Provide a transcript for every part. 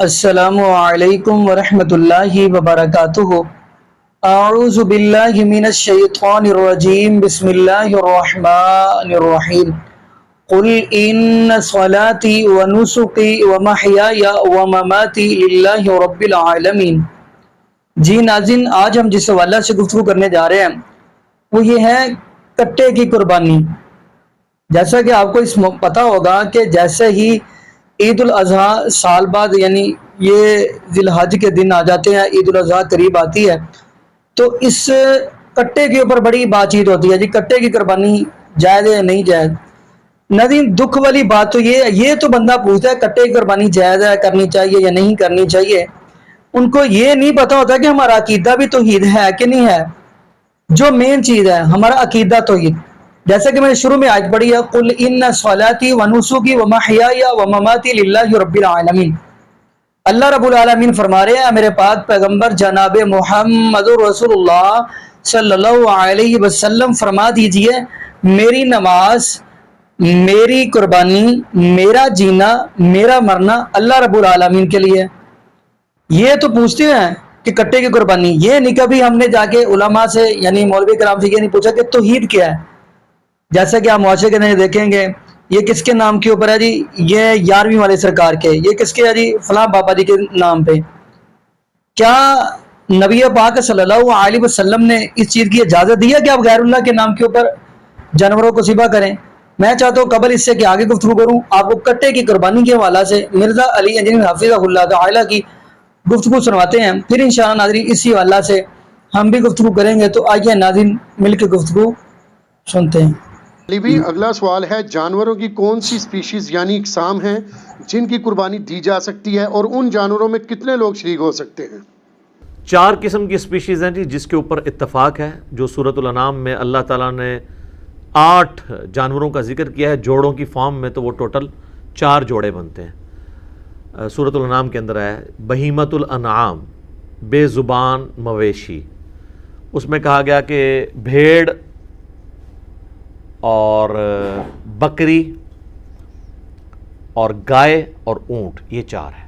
السلام علیکم ورحمۃ اللہ وبرکاتہ۔ اعوذ باللہ من الشیطان الرجیم، بسم اللہ الرحمن الرحیم۔ قل ان صلاتی ونسکی ومحیای ومماتی للہ رب العالمین۔ جی ناظرین، آج ہم جس حوالہ سے گفتگو کرنے جا رہے ہیں وہ یہ ہے کٹے کی قربانی۔ جیسا کہ آپ کو پتہ ہوگا کہ جیسے ہی عید الاضحیٰ سال بعد یعنی یہ ذی الحج کے دن آ جاتے ہیں، عید الاضحیٰ قریب آتی ہے، تو اس کٹے کے اوپر بڑی بات چیت ہوتی ہے جی کٹے کی قربانی جائز ہے یا نہیں جائز۔ ناظرین، دکھ والی بات تو یہ تو بندہ پوچھتا ہے کٹے کی قربانی جائز ہے، کرنی چاہیے یا نہیں کرنی چاہیے، ان کو یہ نہیں پتا ہوتا کہ ہمارا عقیدہ بھی توحید ہے کہ نہیں ہے۔ جو مین چیز ہے ہمارا عقیدہ توحید، جیسا کہ میں نے شروع میں آیت پڑھی ہے، قل ان صلاتی ونسکی ومحیای ومماتی للہ رب العالمین۔ اللہ رب العالمین فرما رہے ہیں میرے پاک پیغمبر جناب محمد رسول اللہ صلی اللہ علیہ وسلم فرما دیجئے، میری نماز، میری قربانی، میرا جینا، میرا مرنا اللہ رب العالمین کے لیے۔ یہ تو پوچھتے ہیں کہ کٹے کی قربانی، یہ نہیں کبھی ہم نے جا کے علماء سے یعنی مولوی کرام سے یہ نہیں پوچھا کہ توحید کیا ہے۔ جیسا کہ آپ معاشرے کے اندر دیکھیں گے یہ کس کے نام کے اوپر ہے جی، یہ 11ویں والے سرکار کے، یہ کس کے ہے جی، فلاں بابا جی کے نام پہ۔ کیا نبی پاک صلی اللہ علیہ وسلم نے اس چیز کی اجازت دی ہے کہ آپ غیر اللہ کے نام کے اوپر جانوروں کو ذبح کریں؟ میں چاہتا ہوں قبل اس سے کہ آگے گفتگو کروں، آپ کو کٹے کی قربانی کے حوالہ سے مرزا علی انجنی حافظہ اللہ تعالی کی گفتگو سنواتے ہیں، پھر انشاءاللہ ناظرین اسی حوالہ سے ہم بھی گفتگو کریں گے۔ تو آئیے ناظرین مل کے گفتگو سنتے ہیں۔ علی بھی اگلا سوال ہے، جانوروں کی کون سی سپیشیز یعنی اقسام ہیں جن کی قربانی دی جا سکتی ہے اور ان جانوروں میں کتنے لوگ شریک ہو سکتے ہیں؟ 4 قسم کی سپیشیز ہیں جی جس کے اوپر اتفاق ہے، جو سورۃ الانعام میں اللہ تعالیٰ نے 8 جانوروں کا ذکر کیا ہے جوڑوں کی فارم میں، تو وہ ٹوٹل 4 جوڑے بنتے ہیں۔ سورۃ الانعام کے اندر ہے بہیمۃ الانعام، بے زبان مویشی، اس میں کہا گیا کہ بھیڑ اور بکری اور گائے اور اونٹ، یہ 4 ہے۔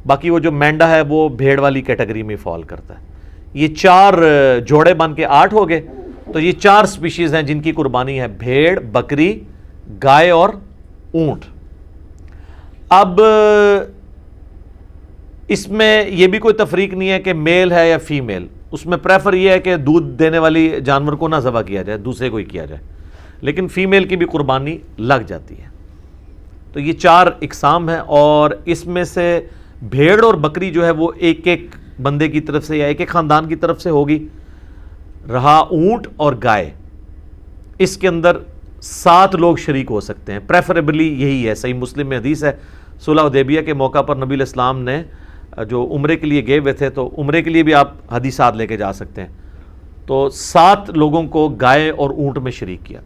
باقی وہ جو مینڈا ہے وہ بھیڑ والی کیٹیگری میں فال کرتا ہے۔ یہ 4 جوڑے بن کے 8 ہو گئے، تو یہ 4 سپیشیز ہیں جن کی قربانی ہے، بھیڑ، بکری، گائے اور اونٹ۔ اب اس میں یہ بھی کوئی تفریق نہیں ہے کہ میل ہے یا فیمیل، اس میں پریفر یہ ہے کہ دودھ دینے والی جانور کو نہ ذبح کیا جائے، دوسرے کو ہی کیا جائے، لیکن فیمیل کی بھی قربانی لگ جاتی ہے۔ تو یہ 4 اقسام ہیں، اور اس میں سے بھیڑ اور بکری جو ہے وہ ایک ایک بندے کی طرف سے یا ایک ایک خاندان کی طرف سے ہوگی۔ رہا اونٹ اور گائے، اس کے اندر 7 لوگ شریک ہو سکتے ہیں، پریفریبلی یہی ہے۔ صحیح مسلم میں حدیث ہے، صلح حدیبیہ کے موقع پر نبی علیہ السلام نے جو عمرے کے لیے گئے ہوئے تھے، تو عمرے کے لیے بھی آپ حدیثات لے کے جا سکتے ہیں، تو 7 لوگوں کو گائے اور اونٹ میں شریک کیا۔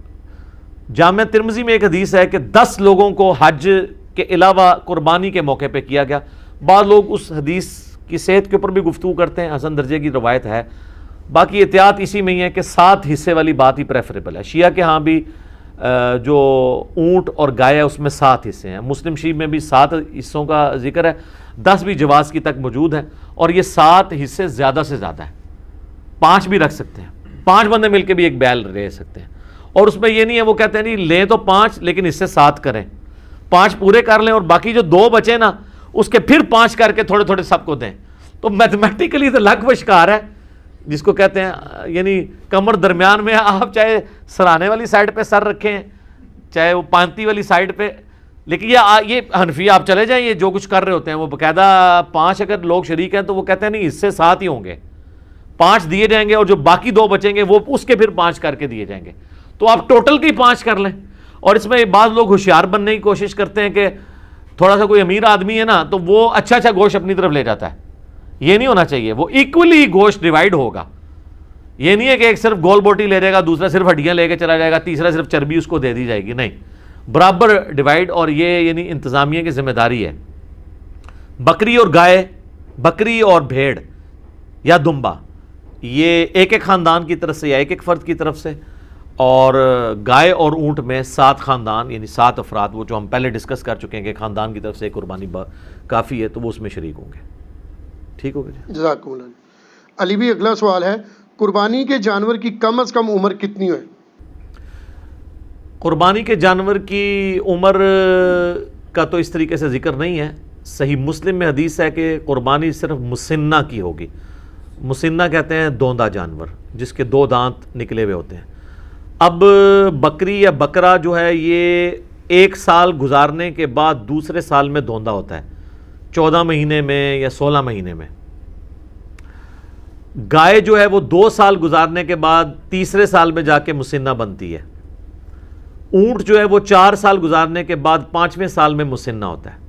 جامع ترمذی میں ایک حدیث ہے کہ 10 لوگوں کو حج کے علاوہ قربانی کے موقع پہ کیا گیا۔ بعض لوگ اس حدیث کی صحت کے اوپر بھی گفتگو کرتے ہیں، حسن درجے کی روایت ہے، باقی احتیاط اسی میں ہی ہے کہ 7 حصے والی بات ہی پریفریبل ہے۔ شیعہ کے ہاں بھی جو اونٹ اور گائے ہے اس میں 7 حصے ہیں، مسلم شریف میں بھی 7 حصوں کا ذکر ہے، 10 بھی جواز کی تک موجود ہیں، اور یہ 7 حصے زیادہ سے زیادہ ہیں، 5 بھی رکھ سکتے ہیں، 5 بندے مل کے بھی ایک بیل لے سکتے ہیں۔ اور اس میں یہ نہیں ہے وہ کہتے ہیں نہیں لیں تو 5 لیکن اس سے 7 کریں، 5 پورے کر لیں اور باقی جو 2 بچے نا اس کے پھر 5 کر کے تھوڑے تھوڑے سب کو دیں، تو میتھمیٹیکلی تو لگ و شکار ہے، جس کو کہتے ہیں یعنی کمر درمیان میں، آپ چاہے سرانے والی سائڈ پہ سر رکھیں چاہے وہ پانتی والی سائڈ پہ، لیکن یہ حنفی آپ چلے جائیں، یہ جو کچھ کر رہے ہوتے ہیں وہ باقاعدہ 5 اگر لوگ شریک ہیں تو وہ کہتے ہیں نہیں اس سے 7 ہی ہوں گے، 5 دیے جائیں گے اور جو باقی 2 بچیں گے وہ اس کے پھر 5 کر کے دیے جائیں گے، تو آپ ٹوٹل کی 5 کر لیں۔ اور اس میں بعض لوگ ہوشیار بننے کی کوشش کرتے ہیں کہ تھوڑا سا کوئی امیر آدمی ہے نا تو وہ اچھا گوشت اپنی طرف لے جاتا ہے، یہ نہیں ہونا چاہیے، وہ ایکولی گوشت ڈیوائیڈ ہوگا، یہ نہیں ہے کہ ایک صرف گول بوٹی لے جائے گا، دوسرا صرف ہڈیاں لے کے چلا جائے گا، تیسرا صرف چربی اس کو دے دی جائے گی، نہیں، برابر ڈیوائیڈ، اور یہ یعنی انتظامیہ کی ذمہ داری ہے۔ بکری اور گائے، بکری اور بھیڑ یا دمبا، یہ ایک ایک خاندان کی طرف سے یا ایک ایک فرد کی طرف سے، اور گائے اور اونٹ میں 7 خاندان یعنی 7 افراد، وہ جو ہم پہلے ڈسکس کر چکے ہیں کہ خاندان کی طرف سے قربانی کافی ہے، تو وہ اس میں شریک ہوں گے. ٹھیک ہو گیا؟ جزاکم اللہ. علی بھی اگلا سوال ہے، قربانی کے جانور کی کم از کم عمر کتنی ہے؟ قربانی کے جانور کی عمر کا تو اس طریقے سے ذکر نہیں ہے. صحیح مسلم میں حدیث ہے کہ قربانی صرف مسنہ کی ہوگی. مسنہ کہتے ہیں دوندا جانور جس کے 2 دانت نکلے ہوئے ہوتے ہیں. اب بکری یا بکرا جو ہے یہ 1 سال گزارنے کے بعد دوسرے سال میں دوندا ہوتا ہے، 14 مہینے میں یا 16 مہینے میں. گائے جو ہے وہ 2 سال گزارنے کے بعد تیسرے سال میں جا کے مسنہ بنتی ہے. اونٹ جو ہے وہ 4 سال گزارنے کے بعد 5ویں سال میں مسنہ ہوتا ہے.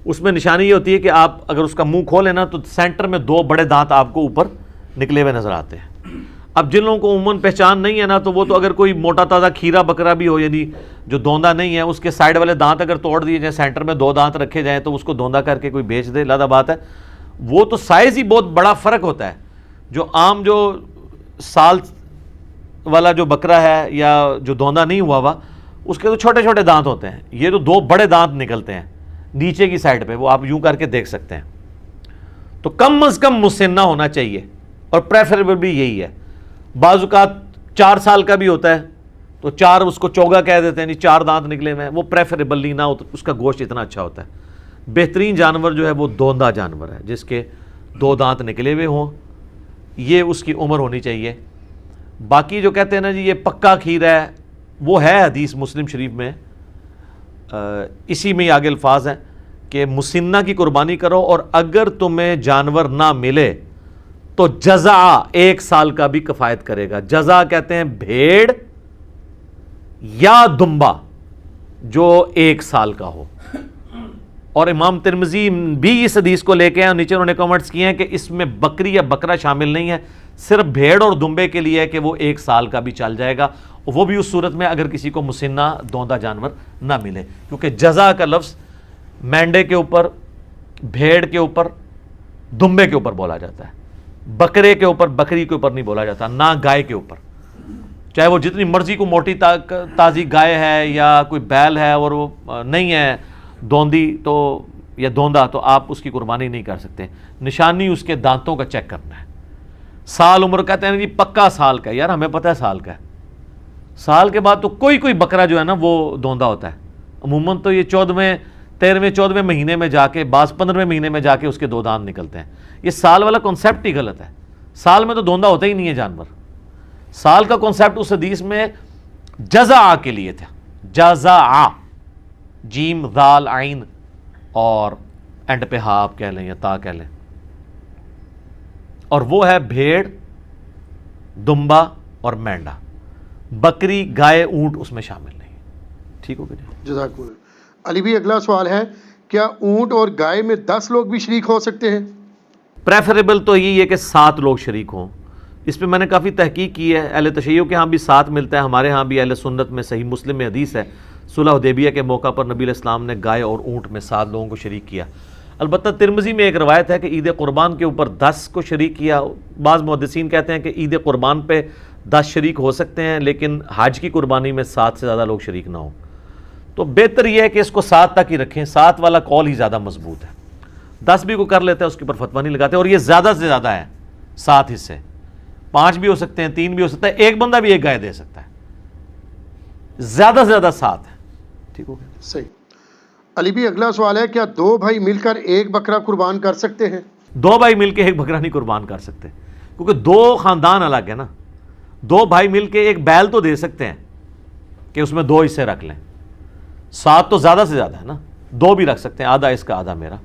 اس میں نشانی یہ ہوتی ہے کہ آپ اگر اس کا منہ کھولیں نا تو سینٹر میں 2 بڑے دانت آپ کو اوپر نکلے ہوئے نظر آتے ہیں. اب جن لوگوں کو عموماً پہچان نہیں ہے نا تو وہ تو اگر کوئی موٹا تازہ کھیرا بکرا بھی ہو یعنی جو دوندا نہیں ہے، اس کے سائیڈ والے دانت اگر توڑ دیے جائیں، سینٹر میں 2 دانت رکھے جائیں تو اس کو دوندا کر کے کوئی بیچ دے، لادہ بات ہے. وہ تو سائز ہی بہت بڑا فرق ہوتا ہے. جو عام جو سال والا جو بکرا ہے یا جو دوندا نہیں ہوا ہوا اس کے تو چھوٹے چھوٹے دانت ہوتے ہیں، یہ تو 2 بڑے دانت نکلتے ہیں نیچے کی سائڈ پہ، وہ آپ یوں کر کے دیکھ سکتے ہیں. تو کم از کم مسنہ ہونا چاہیے اور پریفریبل بھی یہی ہے. بعض اوقات 4 سال کا بھی ہوتا ہے تو 4 اس کو چوگا کہہ دیتے ہیں، 4 دانت نکلے ہوئے ہیں، وہ پریفریبل نہیں نہ ہو، اس کا گوشت اتنا اچھا ہوتا ہے. بہترین جانور جو ہے وہ دوندا جانور ہے جس کے 2 دانت نکلے ہوئے ہوں، یہ اس کی عمر ہونی چاہیے. باقی جو کہتے ہیں نا جی یہ پکا کھیر ہے، وہ ہے حدیث مسلم شریف میں، اسی میں آگے الفاظ ہیں کہ مسنہ کی قربانی کرو اور اگر تمہیں جانور نہ ملے تو جزع 1 سال کا بھی کفایت کرے گا. جزع کہتے ہیں بھیڑ یا دمبا جو 1 سال کا ہو. اور امام ترمذی بھی اس حدیث کو لے کے ہیں، نیچے انہوں نے کمنٹس کیے ہیں کہ اس میں بکری یا بکرا شامل نہیں ہے، صرف بھیڑ اور دمبے کے لیے ہے کہ وہ 1 سال کا بھی چل جائے گا، وہ بھی اس صورت میں اگر کسی کو مسنہ دوندا جانور نہ ملے. کیونکہ جزع کا لفظ مینڈے کے اوپر، بھیڑ کے اوپر، دمبے کے اوپر بولا جاتا ہے، بکرے کے اوپر، بکری کے اوپر نہیں بولا جاتا، نہ گائے کے اوپر. چاہے وہ جتنی مرضی کو موٹی تازی گائے ہے یا کوئی بیل ہے اور وہ نہیں ہے دوندی تو یا دوندا تو آپ اس کی قربانی نہیں کر سکتے. نشانی اس کے دانتوں کا چیک کرنا ہے. سال عمر کہتے ہیں جی پکا سال کا، یار ہمیں پتہ ہے سال کا ہے. سال کے بعد تو کوئی بکرا جو ہے نا وہ دوندا ہوتا ہے. عموماً تو یہ 14ویں 13ویں 14ویں مہینے میں جا کے، بعض 15ویں مہینے میں جا کے اس کے 2 دانت نکلتے ہیں. یہ سال والا کنسیپٹ ہی غلط ہے. سال میں تو دوندا ہوتا ہی نہیں ہے جانور. سال کا کنسیپٹ اس حدیث میں جزع کے لیے تھا. جزع، جیم ذال عین اور اینڈ پہ ہا آپ کہہ لیں یا تا کہہ لیں، اور وہ ہے بھیڑ، دمبا اور مینڈا. بکری، گائے، اونٹ اس میں شامل نہیں. ٹھیک ہو گیا؟ جزاک اللہ. علی بھی اگلا سوال ہے، کیا اونٹ اور گائے میں 10 لوگ بھی شریک ہو سکتے ہیں؟ پریفریبل تو یہی ہے کہ 7 لوگ شریک ہوں. اس پہ میں نے کافی تحقیق کی ہے. اہل تشیع کے ہاں بھی 7 ملتا ہے، ہمارے ہاں بھی اہل سنت میں صحیح مسلم میں حدیث ہے صلح حدیبیہ کے موقع پر نبی علیہ السلام نے گائے اور اونٹ میں 7 لوگوں کو شریک کیا. البتہ ترمذی میں ایک روایت ہے کہ عید قربان کے اوپر 10 کو شریک کیا. بعض محدثین کہتے ہیں کہ عید قربان پہ 10 شریک ہو سکتے ہیں لیکن حج کی قربانی میں 7 سے زیادہ لوگ شریک نہ ہوں. تو بہتر یہ ہے کہ اس کو 7 تک ہی رکھیں. 7 والا قول ہی زیادہ مضبوط ہے. 10 بھی کو کر لیتا ہے اس کے اوپر فتویٰ نہیں لگاتے. اور یہ زیادہ سے زیادہ ہے 7 حصے. 5 بھی ہو سکتے ہیں، 3 بھی ہو سکتا ہے، ایک بندہ بھی ایک گائے دے سکتا ہے. زیادہ سے زیادہ 7 ہے. ٹھیک ہو گیا؟ صحیح. علی بھی اگلا سوال ہے، کیا 2 بھائی مل کر ایک بکرا قربان کر سکتے ہیں؟ 2 بھائی مل کے ایک بکرا نہیں قربان کر سکتے کیونکہ 2 خاندان الگ ہے نا. 2 بھائی مل کے ایک بیل تو دے سکتے ہیں کہ اس میں 2 حصے رکھ لیں. 7 تو زیادہ سے زیادہ ہے نا. 2 بھی رکھ سکتے ہیں، آدھا اس کا آدھا میرا.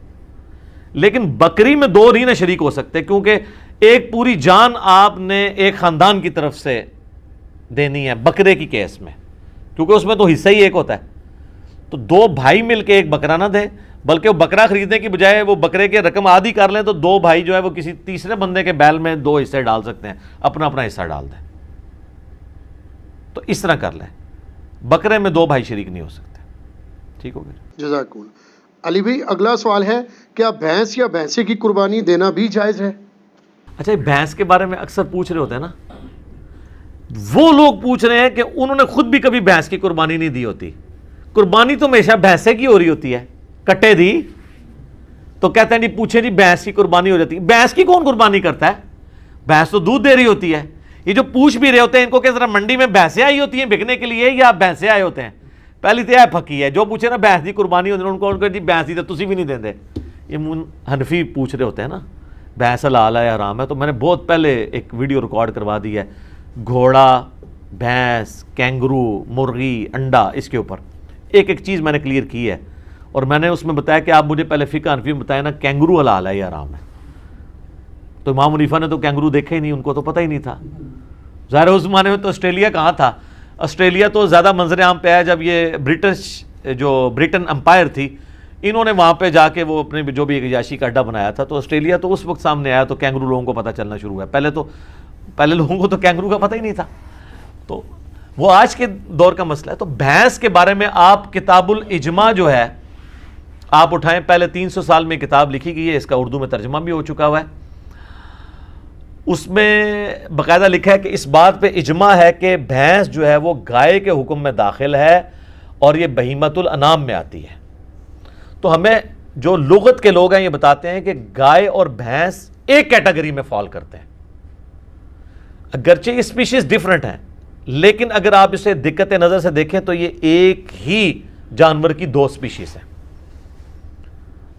لیکن بکری میں 2 نہیں نہ شریک ہو سکتے کیونکہ ایک پوری جان آپ نے ایک خاندان کی طرف سے دینی ہے بکرے کی کیس میں، کیونکہ اس میں تو حصہ ہی ایک ہوتا ہے. تو 2 بھائی مل کے ایک بکرا نہ دیں، بلکہ وہ بکرا خریدنے کی بجائے وہ بکرے کے رقم آدھی کر لیں تو 2 بھائی جو ہے وہ کسی تیسرے بندے کے بیل میں 2 حصے ڈال سکتے ہیں، اپنا اپنا حصہ ڈال دیں. تو اس طرح کر لیں. بکرے میں 2 بھائی شریک نہیں ہو سکتے. ٹھیک ہو گیا؟ جزاک اللہ. علی بھائی اگلا سوال ہے، کیا بھینس یا بھینسے کی قربانی دینا بھی جائز ہے؟ اچھا، بھینس کے بارے میں اکثر پوچھ رہے ہوتے ہیں نا. وہ لوگ پوچھ رہے ہیں کہ انہوں نے خود بھی کبھی بھینس کی قربانی نہیں دی ہوتی. قربانی تو ہمیشہ بھینسے کی ہو رہی ہوتی ہے. کٹے دی تو کہتے ہیں جی پوچھیں جی بھینس کی قربانی ہو جاتی ہے. بھینس کی کون قربانی کرتا ہے؟ بھینس تو دودھ دے رہی ہوتی ہے. یہ جو پوچھ بھی رہے ہوتے ہیں ان کو کہ ذرا منڈی میں بھینسیں آئی ہوتی ہیں بکنے کے لیے یا بھینسیں آئے ہوتے ہیں؟ پہلی تو یہ پھکی ہے. جو پوچھے نا بھینس کی قربانی ہوتی ہے ان کو جی بھینس دی تو تسی بھی نہیں دیں دے. یہ حنفی پوچھ رہے ہوتے ہیں نا بھینس حلال ہے یا حرام ہے. تو میں نے بہت پہلے ایک ویڈیو ریکارڈ کروا دی ہے گھوڑا، بھینس، کینگرو، مرغی، انڈا، اس کے اوپر ایک ایک چیز میں نے کلیئر کی ہے. اور میں نے اس میں بتایا کہ آپ مجھے پہلے فقہ حنفی میں بتایا نا کینگرو حلال ہے یا حرام ہے. تو امام حنیفہ نے تو کینگرو دیکھا ہی نہیں، ان کو تو پتہ ہی نہیں تھا. ظاہر اس زمانے میں تو آسٹریلیا کہاں تھا. آسٹریلیا تو زیادہ منظر عام پہ آیا جب یہ برٹن امپائر تھی، انہوں نے وہاں پہ جا کے وہ اپنے جو بھی ایک عیاشی کا اڈا بنایا تھا. تو آسٹریلیا تو اس وقت سامنے آیا تو کینگرو لوگوں کو پتہ چلنا شروع ہوا. پہلے لوگوں کو تو کینگرو کا پتہ ہی نہیں تھا. تو وہ آج کے دور کا مسئلہ ہے. تو بھینس کے بارے میں آپ کتاب الاجماع جو ہے آپ اٹھائیں، پہلے 300 سال میں کتاب لکھی گئی ہے، اس کا اردو میں ترجمہ بھی ہو چکا ہوا ہے. اس میں باقاعدہ لکھا ہے کہ اس بات پہ اجماع ہے کہ بھینس جو ہے وہ گائے کے حکم میں داخل ہے اور یہ بہیمۃ الانام میں آتی ہے. تو ہمیں جو لغت کے لوگ ہیں یہ بتاتے ہیں کہ گائے اور بھینس ایک کیٹیگری میں فال کرتے ہیں. اگرچہ یہ اسپیشیز ڈیفرنٹ ہیں لیکن اگر آپ اسے دقت نظر سے دیکھیں تو یہ ایک ہی جانور کی دو اسپیشیز ہیں.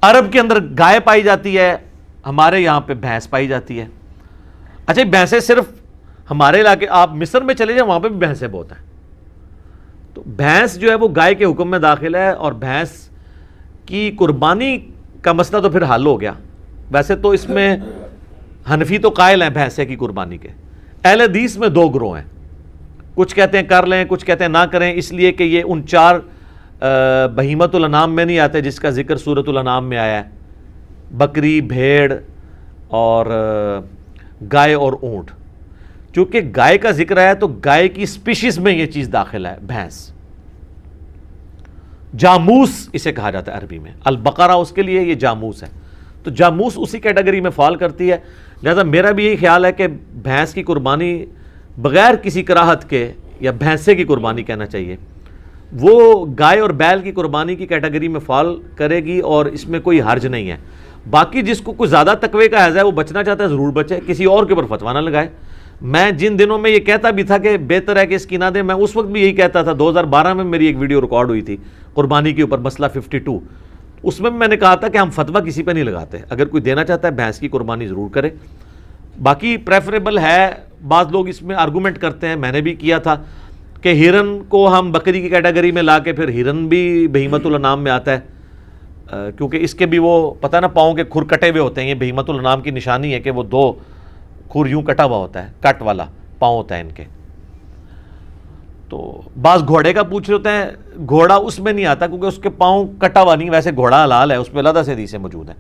عرب کے اندر گائے پائی جاتی ہے، ہمارے یہاں پہ بھینس پائی جاتی ہے. اچھا بھینسیں صرف ہمارے علاقے، آپ مصر میں چلے جائیں وہاں پہ بھی بھینسیں بہت ہیں. تو بھینس جو ہے وہ گائے کے حکم میں داخل ہے اور بھینس کی قربانی کا مسئلہ تو پھر حل ہو گیا. ویسے تو اس میں حنفی تو قائل ہیں بھینسے کی قربانی کے. اہل حدیث میں دو گروہ ہیں، کچھ کہتے ہیں کر لیں، کچھ کہتے ہیں نہ کریں، اس لیے کہ یہ ان 4 بہیمۃ الانام میں نہیں آتے جس کا ذکر سورۃ الانعام میں آیا ہے. بکری، بھیڑ اور گائے اور اونٹ. چونکہ گائے کا ذکر آیا تو گائے کی اسپیشیز میں یہ چیز داخل ہے بھینس. جاموس اسے کہا جاتا ہے عربی میں، البقرہ اس کے لیے یہ جاموس ہے. تو جاموس اسی کیٹیگری میں فال کرتی ہے. لہذا میرا بھی یہی خیال ہے کہ بھینس کی قربانی بغیر کسی کراہت کے، یا بھینسے کی قربانی کہنا چاہیے، وہ گائے اور بیل کی قربانی کی کیٹیگری میں فال کرے گی اور اس میں کوئی حرج نہیں ہے. باقی جس کو کوئی زیادہ تقوی کا حیض ہے وہ بچنا چاہتا ہے ضرور بچے، کسی اور کے اوپر فتویٰ نہ لگائے. میں جن دنوں میں یہ کہتا بھی تھا کہ بہتر ہے کہ اس کی نہ دیں، میں اس وقت بھی یہی کہتا تھا. 2012 میں میری ایک ویڈیو ریکارڈ ہوئی تھی قربانی کے اوپر، مسئلہ 52. اس میں نے کہا تھا کہ ہم فتویٰ کسی پہ نہیں لگاتے، اگر کوئی دینا چاہتا ہے بھینس کی قربانی ضرور کرے. باقی پریفریبل ہے، بعض لوگ اس میں آرگومنٹ کرتے ہیں، میں نے بھی کیا تھا کہ ہرن کو ہم بکری کی کیٹیگری میں لا کے پھر ہرن بھی بہیمۃ الانام میں آتا ہے، کیونکہ اس کے بھی وہ پتہ نا پاؤں کے کھر کٹے ہوئے ہوتے ہیں. یہ بہیمۃ الانام کی نشانی ہے کہ وہ 2 کھر یوں کٹا ہوا ہوتا ہے، کٹ والا پاؤں ہوتا ہے ان کے. تو بعض گھوڑے کا پوچھ رہے ہوتے ہیں، گھوڑا اس میں نہیں آتا کیونکہ اس کے پاؤں کٹا ہوا نہیں، ویسے گھوڑا حلال ہے، اس پہ علیحدہ سے حدیثیں موجود ہیں.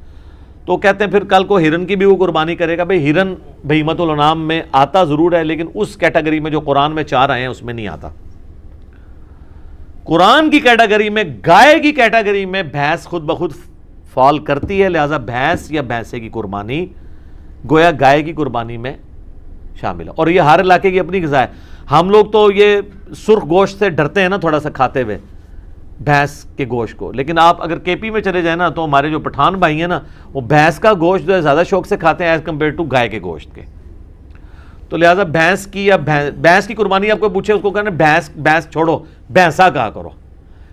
تو کہتے ہیں پھر کل کو ہرن کی بھی وہ قربانی کرے گا. بھئی ہرن بہیمۃ الانام میں آتا ضرور ہے لیکن اس کیٹیگری میں جو قرآن میں 4 آئے ہیں اس میں نہیں آتا. قرآن کی کیٹیگری میں، گائے کی کیٹیگری میں بھینس خود بخود فال کرتی ہے. لہٰذا بھینس یا بھینسے کی قربانی گویا گائے کی قربانی میں شامل ہے. اور یہ ہر علاقے کی اپنی غذا ہے. ہم لوگ تو یہ سرخ گوشت سے ڈرتے ہیں نا تھوڑا سا کھاتے ہوئے بھینس کے گوشت کو، لیکن آپ اگر کے پی میں چلے جائیں نا تو ہمارے جو پٹھان بھائی ہیں نا وہ بھینس کا گوشت جو ہے زیادہ شوق سے کھاتے ہیں ایز کمپیئر ٹو گائے کے گوشت کے. تو لہٰذا بھینس کی یا بھینس کی قربانی آپ کو پوچھے اس کو کہنا بھینس چھوڑو، بھینسا کہا کرو،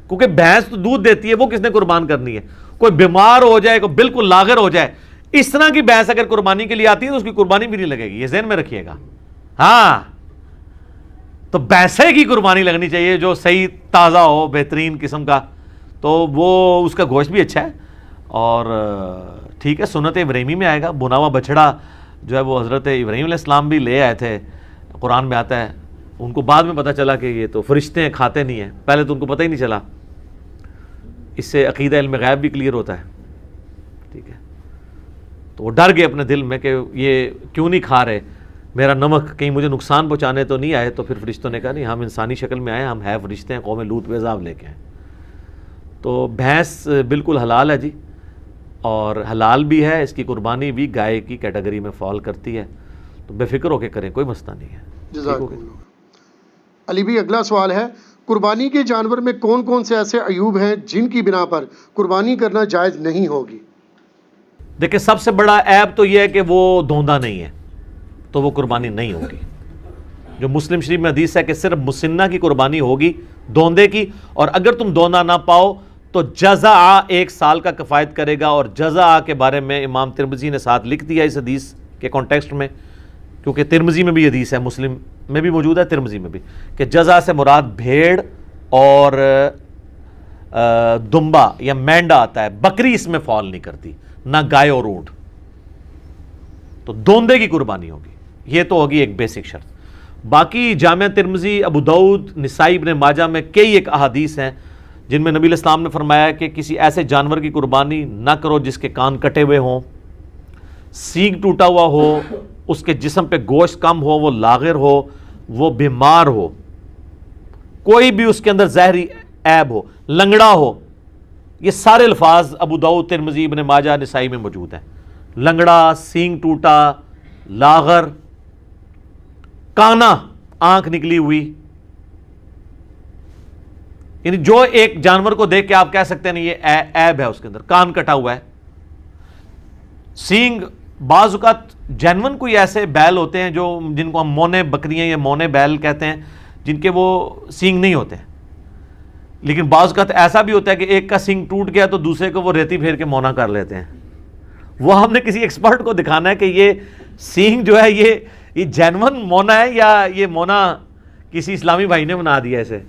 کیونکہ بھینس تو دودھ دیتی ہے، وہ کس نے قربان کرنی ہے؟ کوئی بیمار ہو جائے، کوئی بالکل لاغر ہو جائے، اس طرح کی بھینس اگر قربانی کے لیے آتی ہے تو اس کی قربانی بھی نہیں لگے گی، یہ ذہن میں رکھیے گا. ہاں تو بھینسے کی قربانی لگنی چاہیے جو صحیح تازہ ہو، بہترین قسم کا، تو وہ اس کا گوشت بھی اچھا ہے. اور ٹھیک ہے، سنت ابراہیمی میں آئے گا. بنا ہوا بچڑا جو ہے وہ حضرت ابراہیم علیہ السلام بھی لے آئے تھے، قرآن میں آتا ہے. ان کو بعد میں پتہ چلا کہ یہ تو فرشتے ہیں، کھاتے نہیں ہیں. پہلے تو ان کو پتہ ہی نہیں چلا. اس سے عقیدہ علم غیب بھی کلیئر ہوتا ہے. ٹھیک ہے، تو وہ ڈر گئے اپنے دل میں کہ یہ کیوں نہیں کھا رہے، میرا نمک کہیں مجھے نقصان پہنچانے تو نہیں آئے. تو پھر فرشتوں نے کہا نہیں، ہم انسانی شکل میں آئے، ہم ہے فرشتے ہیں، قوم لوط پہ عذاب لے کے آئے. تو بھینس بالکل حلال ہے جی، اور حلال بھی ہے، اس کی قربانی بھی گائے کی کیٹیگری میں فال کرتی ہے. تو بے فکر ہو کے کریں، کوئی مسئلہ نہیں ہے. جزاک اللہ. علی بھی اگلا سوال ہے، قربانی کے جانور میں کون کون سے ایسے عیوب ہیں جن کی بنا پر قربانی کرنا جائز نہیں ہوگی؟ دیکھیں سب سے بڑا عیب تو یہ ہے کہ وہ دھوندا نہیں ہے، تو وہ قربانی نہیں ہوگی۔ جو مسلم شریف میں حدیث ہے کہ صرف مسنہ کی قربانی ہوگی، دوندے کی، اور اگر تم دوندا نہ پاؤ تو جزع 1 سال کا کفایت کرے گا۔ اور جزع کے بارے میں امام ترمذی نے ساتھ لکھ دیا اس حدیث کے کانٹیکسٹ میں، کیونکہ ترمذی میں بھی حدیث ہے، مسلم میں بھی موجود ہے، ترمذی میں بھی، کہ جزع سے مراد بھیڑ اور دمبا یا مینڈا آتا ہے، بکری اس میں فال نہیں کرتی، نہ گائے اور اونٹ، تو دوندے کی قربانی ہوگی۔ یہ تو ہوگی ایک بیسک شرط۔ باقی جامع ترمذی، ابو داؤد، نسائی، ابن ماجہ میں کئی ایک احادیث ہیں جن میں نبی علیہ السلام نے فرمایا کہ کسی ایسے جانور کی قربانی نہ کرو جس کے کان کٹے ہوئے ہوں، سینگ ٹوٹا ہوا ہو، اس کے جسم پہ گوشت کم ہو، وہ لاغر ہو، وہ بیمار ہو، کوئی بھی اس کے اندر زہری عیب ہو، لنگڑا ہو۔ یہ سارے الفاظ ابو داؤد، ترمذی، ابن ماجہ، نسائی میں موجود ہیں۔ لنگڑا، سینگ ٹوٹا، لاغر، کانا، آنکھ نکلی ہوئی، یعنی جو ایک جانور کو دیکھ کے آپ کہہ سکتے ہیں یہ عیب ہے اس کے اندر، کان کٹا ہوا ہے۔ سینگ، بعض اوقات جینون کوئی ایسے بیل ہوتے ہیں جو جن کو ہم مونے بکریاں یا مونے بیل کہتے ہیں، جن کے وہ سینگ نہیں ہوتے ہیں، لیکن بعض اوقات ایسا بھی ہوتا ہے کہ ایک کا سینگ ٹوٹ گیا تو دوسرے کو وہ ریتی پھیر کے مونا کر لیتے ہیں۔ وہ ہم نے کسی ایکسپرٹ کو دکھانا ہے کہ یہ سینگ جو ہے یہ جینون مونا ہے یا یہ مونا کسی اسلامی بھائی نے بنا دیا اسے،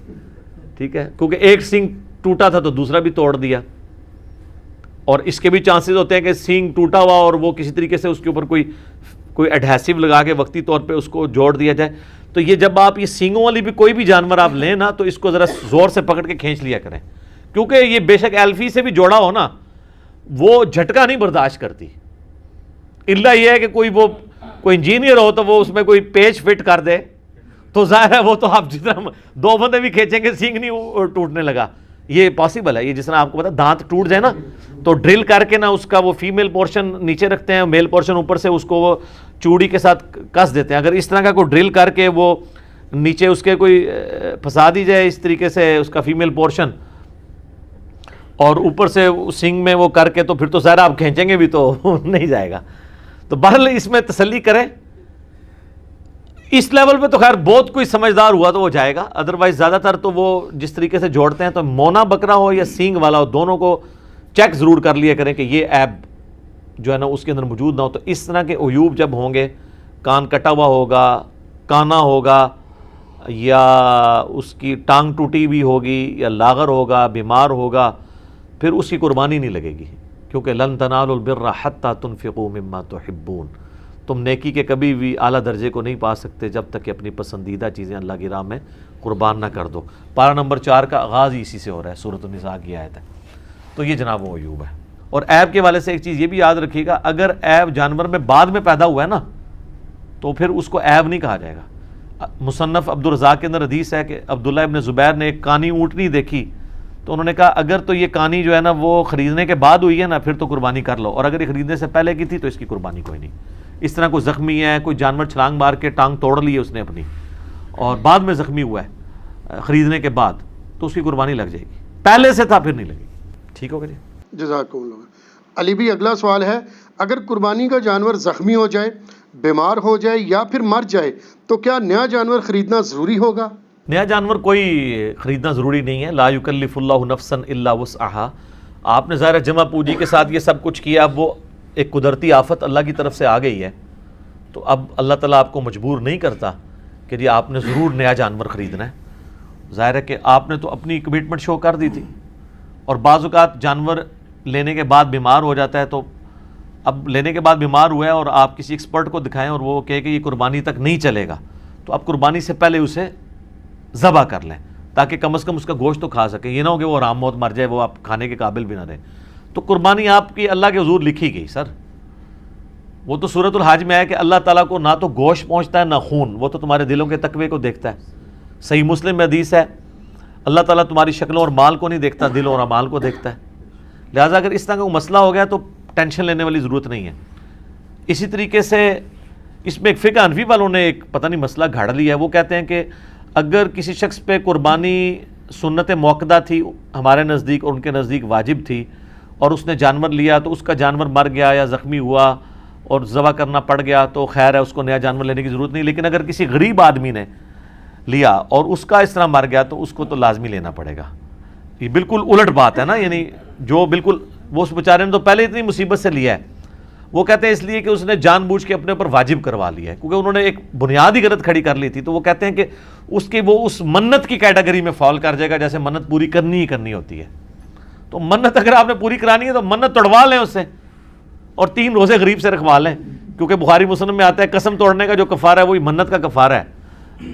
ٹھیک ہے، کیونکہ ایک سینگ ٹوٹا تھا تو دوسرا بھی توڑ دیا۔ اور اس کے بھی چانسز ہوتے ہیں کہ سینگ ٹوٹا ہوا اور وہ کسی طریقے سے اس کے اوپر کوئی ایڈہیسو لگا کے وقتی طور پہ اس کو جوڑ دیا جائے۔ تو یہ جب آپ یہ سینگوں والی بھی کوئی بھی جانور آپ لیں نا تو اس کو ذرا زور سے پکڑ کے کھینچ لیا کریں، کیونکہ یہ بے شک ایلفی سے بھی جوڑا ہو نا، وہ جھٹکا نہیں برداشت کرتی، الا یہ ہے کہ کوئی انجینئر ہو تو وہ اس میں کوئی پیچ فٹ کر دے، تو ظاہر ہے وہ تو آپ جتنا 2 بندے بھی کھینچیں گے سینگ نہیں ٹوٹنے لگا، یہ پاسبل ہے۔ یہ جس طرح آپ کو پتا دانت ٹوٹ جائے نا تو ڈرل کر کے نا اس کا وہ فیمیل پورشن نیچے رکھتے ہیں، میل پورشن اوپر سے اس کو وہ چوڑی کے ساتھ کس دیتے ہیں۔ اگر اس طرح کا کوئی ڈرل کر کے وہ نیچے اس کے کوئی پھنسا دی جائے اس طریقے سے اس کا فیمیل پورشن، اور اوپر سے سینگ میں وہ کر کے، تو پھر تو ظاہر آپ کھینچیں گے بھی تو نہیں جائے گا۔ تو بہرحال اس میں تسلی کریں، اس لیول پہ تو خیر بہت کوئی سمجھدار ہوا تو وہ جائے گا، ادروائز زیادہ تر تو وہ جس طریقے سے جوڑتے ہیں تو مونا بکرا ہو یا سینگ والا ہو، دونوں کو چیک ضرور کر لیا کریں کہ یہ عیب جو ہے نا اس کے اندر موجود نہ ہو۔ تو اس طرح کے عیوب جب ہوں گے، کان کٹا ہوا ہوگا، کانا ہوگا، یا اس کی ٹانگ ٹوٹی ہوئی ہوگی، یا لاغر ہوگا، بیمار ہوگا، پھر اس کی قربانی نہیں لگے گی، کیونکہ لن تنالوا البر حتی تنفقوا مما تحبون، تم نیکی کے کبھی بھی اعلیٰ درجے کو نہیں پا سکتے جب تک کہ اپنی پسندیدہ چیزیں اللہ کی راہ میں قربان نہ کر دو۔ پارہ نمبر 4 کا آغاز اسی سے ہو رہا ہے، سورۃ النساء کی آیت ہے۔ تو یہ جناب وہ عیوب ہے۔ اور عیب کے والے سے ایک چیز یہ بھی یاد رکھیے گا، اگر عیب جانور میں بعد میں پیدا ہوا ہے نا تو پھر اس کو عیب نہیں کہا جائے گا۔ مصنف عبدالرزاق کے اندر حدیث ہے کہ عبداللہ ابن زبیر نے ایک کانی اونٹنی دیکھی تو انہوں نے کہا اگر تو یہ کانی جو ہے نا وہ خریدنے کے بعد ہوئی ہے نا پھر تو قربانی کر لو، اور اگر یہ خریدنے سے پہلے کی تھی تو اس کی قربانی کوئی نہیں۔ اس طرح کوئی زخمی ہے، کوئی جانور چھلانگ مار کے ٹانگ توڑ لی ہے اس نے اپنی اور بعد میں زخمی ہوا ہے خریدنے کے بعد، تو اس کی قربانی لگ جائے گی، پہلے سے تھا پھر نہیں لگے گی۔ ٹھیک ہوگا جی، جزاکم اللہ۔ علی بھی اگلا سوال ہے، اگر قربانی کا جانور زخمی ہو جائے، بیمار ہو جائے یا پھر مر جائے تو کیا نیا جانور خریدنا ضروری ہوگا؟ نیا جانور کوئی خریدنا ضروری نہیں ہے، لا یکلف اللہ نفسا الا وسعہا۔ آپ نے ظاہر جمع پوجی کے ساتھ یہ سب کچھ کیا، اب وہ ایک قدرتی آفت اللہ کی طرف سے آ گئی ہے، تو اب اللہ تعالیٰ آپ کو مجبور نہیں کرتا کہ جی آپ نے ضرور نیا جانور خریدنا ہے۔ ظاہر ہے کہ آپ نے تو اپنی کمٹمنٹ شو کر دی تھی، اور بعض اوقات جانور لینے کے بعد بیمار ہو جاتا ہے، تو اب لینے کے بعد بیمار ہوا ہے اور آپ کسی ایکسپرٹ کو دکھائیں اور وہ کہے کہ یہ قربانی تک نہیں چلے گا، تو آپ قربانی سے پہلے اسے ذبح کر لیں تاکہ کم از کم اس کا گوشت تو کھا سکیں، یہ نہ ہو کہ وہ آرام موت مر جائے، وہ آپ کھانے کے قابل بھی نہ رہے۔ تو قربانی آپ کی اللہ کے حضور لکھی گئی سر، وہ تو سورۃ الحج میں ہے کہ اللہ تعالیٰ کو نہ تو گوشت پہنچتا ہے نہ خون، وہ تو تمہارے دلوں کے تقوی کو دیکھتا ہے۔ صحیح مسلم میں حدیث ہے اللہ تعالیٰ تمہاری شکلوں اور مال کو نہیں دیکھتا، دل اور اعمال کو دیکھتا ہے۔ لہٰذا اگر اس طرح کا مسئلہ ہو گیا تو ٹینشن لینے والی ضرورت نہیں ہے۔ اسی طریقے سے اس میں ایک فقہ حنفی والوں نے ایک پتہ نہیں مسئلہ گھاڑ لیا ہے، وہ کہتے ہیں کہ اگر کسی شخص پہ قربانی سنت موقدہ تھی ہمارے نزدیک اور ان کے نزدیک واجب تھی، اور اس نے جانور لیا تو اس کا جانور مر گیا یا زخمی ہوا اور ذبح کرنا پڑ گیا تو خیر ہے، اس کو نیا جانور لینے کی ضرورت نہیں. لیکن اگر کسی غریب آدمی نے لیا اور اس کا اس طرح مر گیا تو اس کو تو لازمی لینا پڑے گا. یہ بالکل الٹ بات ہے نا، یعنی جو بالکل وہ اس بیچارے نے تو پہلے اتنی مصیبت سے لیا ہے، وہ کہتے ہیں اس لیے کہ اس نے جان بوجھ کے اپنے اوپر واجب کروا لیا ہے، کیونکہ انہوں نے ایک بنیاد ہی غلط کھڑی کر لی تھی. تو وہ کہتے ہیں کہ وہ اس منت کی کیٹیگری میں فال کر جائے گا جیسے منت پوری کرنی ہی کرنی ہوتی ہے. تو منت اگر آپ نے پوری کرانی ہے تو منت توڑوا لیں اس سے، اور 3 روزے غریب سے رکھوا لیں، کیونکہ بخاری مسلم میں آتا ہے قسم توڑنے کا جو کفارہ ہے وہی منت کا کفارہ ہے.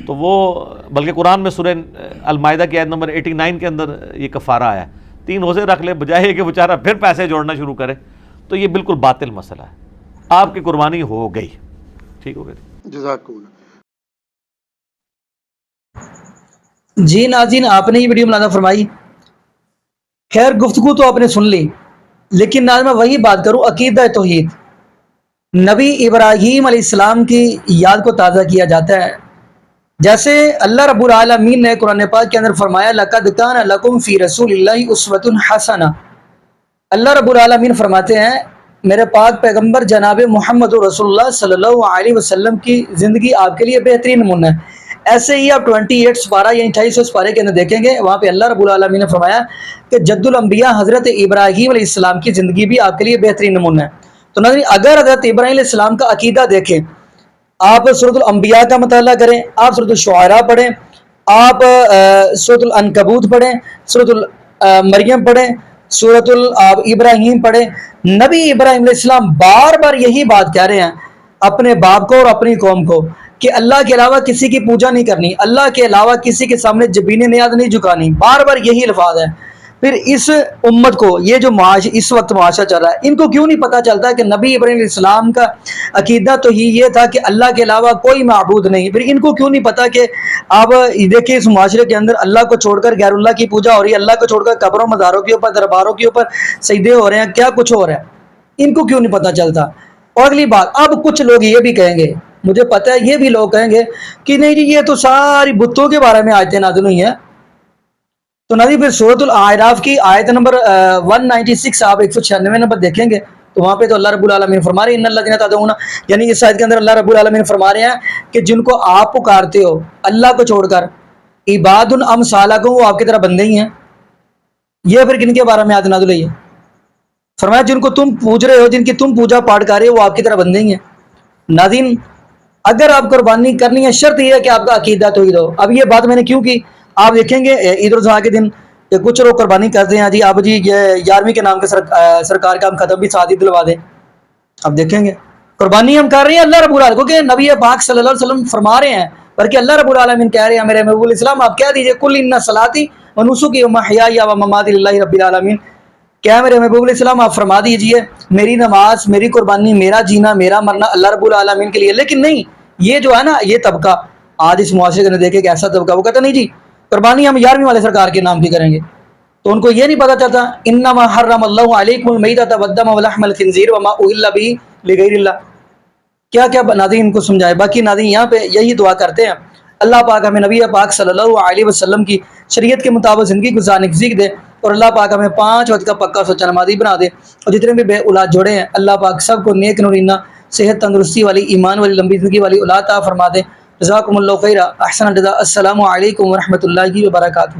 تو وہ بلکہ قرآن میں سورہ المائدہ کی آیت نمبر 89 کے اندر یہ کفارہ آیا ہے. 3 روزے رکھ لے بجائے کہ بیچارہ پھر پیسے جوڑنا شروع کرے. تو یہ بالکل باطل مسئلہ ہے. آپ کی قربانی ہو گئی، ٹھیک ہو گئی. جزاک اللہ. جی ناظرین، آپ نے یہ ویڈیو ملاحظہ فرمائی. خیر گفتگو تو آپ نے سن لی، لیکن ناظرین میں وہی بات کروں، عقیدہ توحید. نبی ابراہیم علیہ السلام کی یاد کو تازہ کیا جاتا ہے. جیسے اللہ رب العالمین نے قرآن پاک کے اندر فرمایا لَقَدْ كَانَ لَكُمْ فِي رَسُولِ اللَّهِ أُسْوَةٌ حَسَنَةٌ. اللہ رب العالمین فرماتے ہیں میرے پاک پیغمبر جناب محمد رسول اللہ صلی اللہ علیہ وسلم کی زندگی آپ کے لیے بہترین نمونہ ہے. ایسے ہی آپ 28 سپارہ یعنی 28 سپارے کے اندر دیکھیں گے، وہاں پہ اللہ رب العالمین نے فرمایا کہ جد الانبیاء حضرت ابراہیم علیہ السلام کی زندگی بھی آپ کے لیے بہترین نمونہ ہے. تو ناظرین اگر حضرت ابراہیم علیہ السلام کا عقیدہ دیکھیں، آپ سورۃ الانبیاء کا مطالعہ کریں، آپ سورۃ الشعراء پڑھیں، آپ سورۃ العنکبوت پڑھیں، سورۃ مریم پڑھیں، سورۃ ابراہیم پڑھیں. نبی ابراہیم علیہ السلام بار بار یہی بات کہہ رہے ہیں اپنے باپ کو اور اپنی قوم کو کہ اللہ کے علاوہ کسی کی پوجا نہیں کرنی، اللہ کے علاوہ کسی کے سامنے جبین نیاز نہیں جھکانی. بار بار یہی الفاظ ہیں. پھر اس امت کو یہ جو اس وقت معاشرہ چل رہا ہے، ان کو کیوں نہیں پتہ چلتا کہ نبی ابراہیم علیہ السلام کا عقیدہ تو ہی یہ تھا کہ اللہ کے علاوہ کوئی معبود نہیں. پھر ان کو کیوں نہیں پتہ کہ اب دیکھیں اس معاشرے کے اندر اللہ کو چھوڑ کر غیر اللہ کی پوجا ہو رہی ہے، اللہ کو چھوڑ کر قبروں مزاروں کے اوپر درباروں کے اوپر سجدے ہو رہے ہیں، کیا کچھ ہو رہا ہے. ان کو کیوں نہیں پتہ چلتا. اور اگلی بات، اب کچھ لوگ یہ بھی کہیں گے، مجھے پتہ ہے یہ بھی لوگ کہیں گے کہ نہیں جی یہ تو ساری بتوں کے بارے میں آیتیں نازل ہوئی ہیں. تو ناظرین پھر سورۃ الاعراف کی آیت نمبر 196 آپ 196 نمبر دیکھیں گے تو وہاں پہ تو اللہ رب العالمین فرما رہے ہیں ان الذین تدعون، یعنی اس آیت کے اندر اللہ رب العالمین فرما رہے ہیں کہ جن کو آپ پکارتے ہو اللہ کو چھوڑ کر، عباد امثالکم، وہ آپ کی طرح بندے ہی ہیں. یہ پھر کن کے بارے میں آیت نازل ہوئی ہے؟ فرمایا جن کو تم پوج رہے ہو، جن کی تم پوجا پاٹ کر رہے ہو، وہ آپ کی طرح بندے ہی ہیں. ناظرین اگر آپ قربانی کرنی ہے شرط یہ ہے کہ آپ کا عقیدہ توحید ہو. اب یہ بات میں نے کیوں کی، آپ دیکھیں گے عید الاضحیٰ کے دن کچھ لوگ قربانی کرتے ہیں جی اب جی یہ 11ویں کے نام کے سرکار کا ہم ختم بھی ساتھ ہی دلوا دیں. اب دیکھیں گے قربانی ہم کر رہے ہیں اللہ رب العالمین، کیونکہ نبی پاک صلی اللہ علیہ وسلم فرما رہے ہیں، بلکہ اللہ رب العالمین کہہ رہے ہیں میرے محبوب الاسلام آپ کہہ دیجئے قل ان صلاتی و نسکی و محیای و مماتی للہ رب العالمین. کیا میرے محبوب الاسلام آپ فرما دیجئے میری نماز، میری قربانی، میرا جینا، میرا مرنا اللہ رب العالمین کے لیے. لیکن نہیں، یہ جو ہے نا یہ طبقہ آج اس معاشرے کے اندر دیکھے کہ ایسا طبقہ وہ کہتا نہیں جی قربانی ہم 11ویں والے سرکار کے نام کی کریں گے. تو ان کو یہ نہیں پتہ چلتا انما حرم اللہ علیکم المیتۃ والدم ولحم الخنزیر وما اہل به لغیر اللہ. کیا کیا ناظرین ان کو سمجھائے. باقی ناظرین یہاں پہ یہی دعا کرتے ہیں اللہ پاک ہمیں نبی پاک صلی اللہ علیہ وسلم کی شریعت کے مطابق زندگی گزارنے کی سیکھ دے، اور اللہ پاک ہمیں 5 وقت کا پکا سچا نمازی بنا دے، اور جتنے بھی بے اولاد جوڑے ہیں اللہ پاک سب کو نیک نورینہ صحت تندرستی والی ایمان والی لمبی زندگی والی اولاد عطا فرما دے. جزاکم اللہ خیرا، احسن الجزاء. السلام علیکم ورحمۃ اللہ وبرکاتہ.